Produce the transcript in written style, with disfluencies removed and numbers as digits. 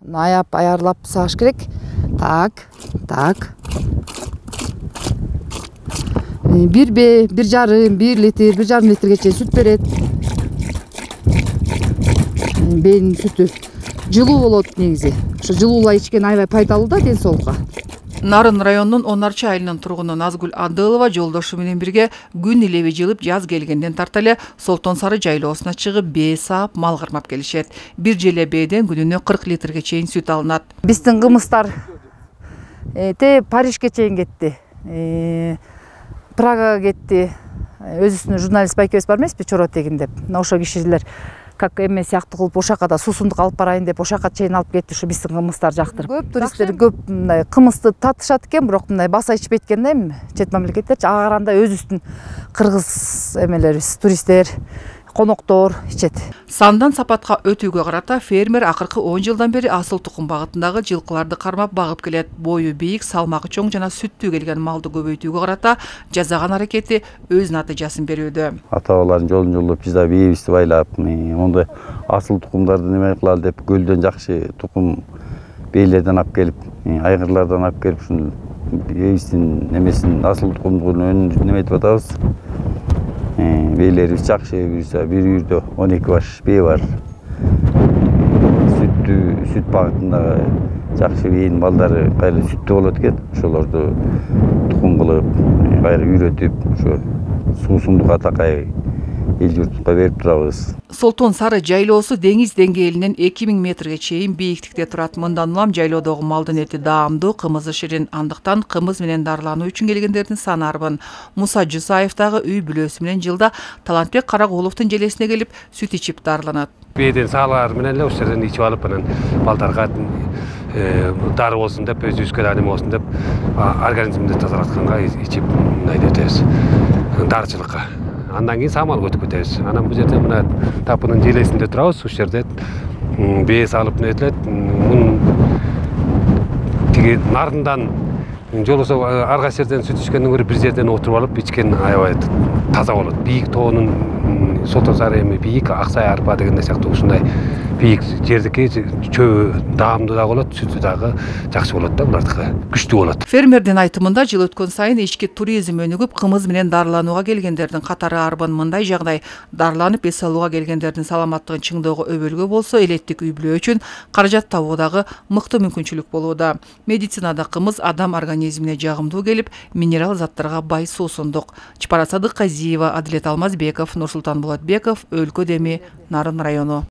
Аярлап сағыш керек. Так. Bir жарым, 1 литр, 1,5 литрге süt берет. Бейнин sütü жылуу болот негизи. Ошо жылуулай ичкен аябай пайдалуу да ден соолукка. Нарын районунун 10 айылынын тургуну Назгүл Адылова жолдошу менен бирге күн илеби жылып жаз келгенден тарталы Солтон Сары жайлоосуна чыгып бээ саап мал кармап келишет. Бир желе бээден күнүнө 40 литрге чейин сүт алынат. Биздин кымыздар Парижге чейин кетти. Прага кетти. Өзүбүздүн журналист байкебиз бар эмеспи, Чоротегин деп. Ошо кишилер как эме сыяктуу кылып ошака да суусундук алып барайын деп ошака чейин алып кетти. Ушу биздин кымыздар жактырып. Көп туристтер көп мындай кымызды татышат экен, бирок мындай баса ичпейт экен да эми чет мамлекеттерчи. Ага караганда өзүбүздүн кыргыз эмелерибиз, туристтер, коноктор ичет. Сандан сапатка өтүүгө карата фермер акыркы 10 жылдан бери асыл тукум багытындагы жылкыларды кармап багып келет. Бою бийик, салмагы чоң жана сүттүү келген малды көбөйтүүгө карата жасаган аракети өз натыйжасын берүүдө. Ата-бабалардын жолун жолдоп, биз да бийибизди байлап, мондай асыл тукумдарды неме кылалы деп көлдөн жакшы тукум бейлерден алып келип, айгырлардан алып келип, ушул бийибиздин немесин асыл тукумдун өнүн неметип атабыз. Бейлерибиз жакшы, бир үйдө 12 баш бээ бар. Сүт багытындагы жакшы бээдин балдары кайра сүттүү болот экен. Ошолорду тукум кылып, кайра үйрөтүп, ошо суусундукка такай эл журтка берип турабыз. Солтон Сары жайлоосу деңиз деңгээлинен 2000 метрге чейин бийиктикте турат. Мындан улам жайлоодогу малдын эти даамдуу, кымызы ширин. Андыктан кымыз менен дарылануу үчүн келгендердин саны арбын. Муса Жусаевдагы үй бүлөсү менен жылда Талантбек Карагуловдун желесине келип сүт ичип дарыланат. Бээден саалар менен эле ошол жерден ичип алып, анан балдарга дары болсун деп, өзүбүзгө да неме болсун деп, организмди тазалатканга ичип мындай өтөбүз. Дарычылыкка. Андан кийин самал өтүп кетебиз. Анан бул жерде мына тапынын желесинде турабыз. Ушул жерде бээ салып нетилет. Тиги нарындан жолосо ар кайсы жерден сүт ичкенден көрө бир жерден отуруп алып ичкен аябай таза болот. Бийик тоонун Солтон Сары эми бийик, аксай арпа деген сыяктуу ушундай бийик жердики чөбү даамдуу да болот, сүтү дагы жакшы болот да, булардыкы күчтүү болот. Фермердин айтымында жыл өткөн сайын ички туризм өнүгүп, кымыз менен дарыланууга келгендердин катары арбын. Мындай жагдай дарыланып эс алууга келгендердин саламаттыгын чыңдөөгө өбөлгө болсо, элеттик үй бүлө үчүн каражат табуудагы мыкты мүмкүнчүлүк болууда. Медицинада кымыз адам организмине жагымдуу келип, минерал заттарга бай суусундук. Чапара Садыкказиева, Адилет Алмазбеков, Нурсултан Болотбеков, Өлкө Деми, Нарын району.